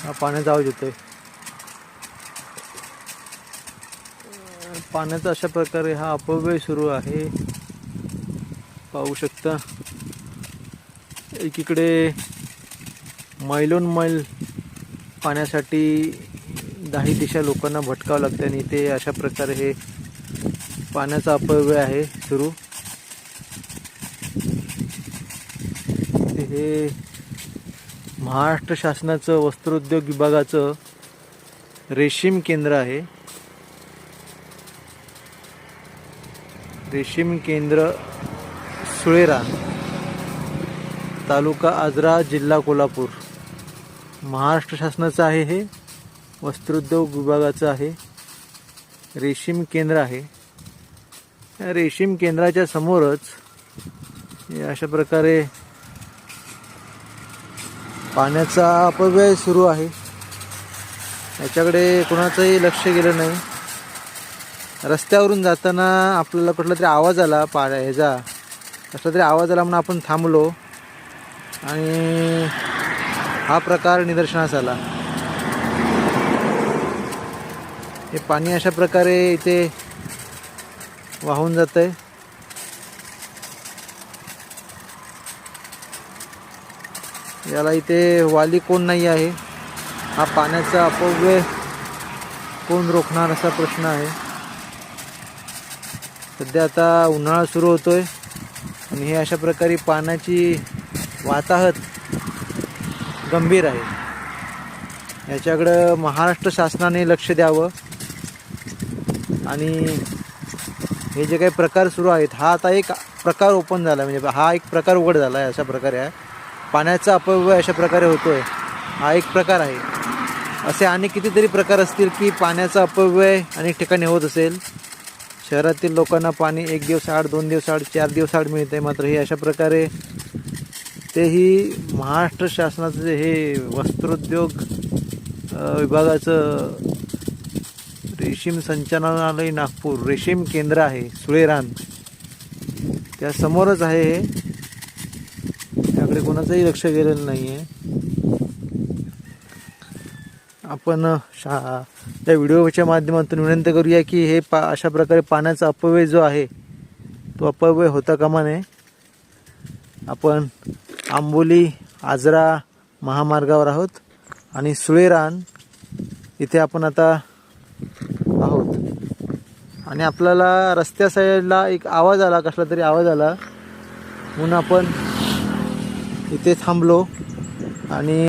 हा पाण्याचा आवाज येतोय. पाण्याचा अशा प्रकारे हा अपव्यय सुरू आहे. पाहू शकता एकीकडे मैलोन मैल पाण्यासाठी 10 दिशा लोकांना भटकावं लागतं आणि ते अशा प्रकारे हे पाण्याचा अपव्यय आहे सुरू. हे महाराष्ट्र शासनाचं वस्त्रोद्योग विभागाचं रेशीम केंद्र आहे. रेशीम केंद्र सुळेरान, तालुका आजरा, जिल्हा कोल्हापूर. महाराष्ट्र शासनाचं आहे हे, वस्त्रोद्योग विभागाचं आहे, रेशीम केंद्र आहे. या रेशीम केंद्राच्या समोरच हे अशा प्रकारे पाण्याचा अपव्यय सुरू आहे. याच्याकडे कोणाचंही लक्ष गेलं नाही. रस्त्यावरून जाताना आपल्याला कुठला तरी आवाज आला, ह्याचा कसला तरी आवाज आला म्हणून आपण थांबलो आणि हा प्रकार निदर्शनास आला. हे पाणी अशा प्रकारे इथे वाहून जातंय. याला इथे वाली कोण नाही आहे. हा पाण्याचा अपव्यय कोण रोखणार असा प्रश्न आहे. सध्या आता उन्हाळा सुरू होतोय आणि हे अशा प्रकारे पाण्याची वाताहत गंभीर आहे. याच्याकडं महाराष्ट्र शासनाने लक्ष द्यावं आणि हे जे काही प्रकार सुरू आहेत, हा आता एक प्रकार ओपन झाला, म्हणजे हा एक प्रकार उघड झाला आहे. अशा प्रकारे आहे पाण्याचा अपव्यय अशा प्रकारे होतोय. हा एक प्रकार आहे. असे अनेक कितीतरी प्रकार असतील की पाण्याचा अपव्यय अनेक ठिकाणी होत असेल. शहरातील लोकांना पाणी 1 दिवस आड, 2 दिवस आड, 4 दिवस आड मिळते. मात्र हे अशा प्रकारे तेही महाराष्ट्र शासनाचं हे वस्त्रोद्योग विभागाचं रेशीम संचालनालय नागपूर रेशीम केंद्र आहे सुळेरान, त्या समोरच आहे हे. त्याकडे कोणाचंही लक्ष गेलेलं नाही आहे. आपण त्या व्हिडिओच्या माध्यमातून विनंती करूया की हे अशा प्रकारे पाण्याचा अपव्यय जो आहे तो अपव्यय होता कामा नये. आपण आंबोली आजरा महामार्गावर आहोत आणि सुळेरान इथे आपण आता आहोत आणि आपल्याला रस्त्या साईडला एक आवाज आला, कसला तरी आवाज आला म्हणून आपण इथे थांबलो आणि